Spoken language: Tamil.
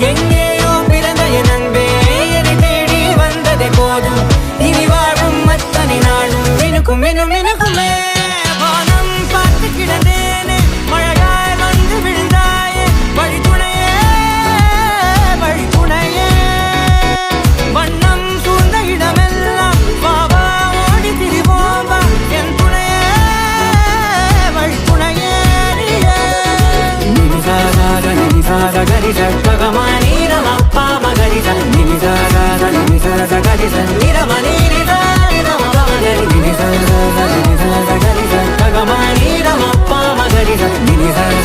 எங்கேயோ பிறந்த என் அன்பே என்னை தேடி வந்ததே போதும். இனி வாழும் அத்தனை நாளும் மினுக்கும் மினும் மினுக்குமே. வானம் பார்த்து கிடந்தேனே மழையாய் வந்து விழுந்தாயே வழித்துணையே வழித்துணையே. வண்ணம் சூழ்ந்த இடமெல்லாம் வாவா ஓடி திரிவோம் வா என் துணையே வழித்துணையே. நினிசாக நினிசாக கரிச பகமானி ரமப்பா மகரிச நினிசாக நினிசாக கரிச நிரமணி நிதா நிரமபமகரி நினிசாக நினிசாக கரிச பகமானி ரமப்பா மகரிச நினிசாக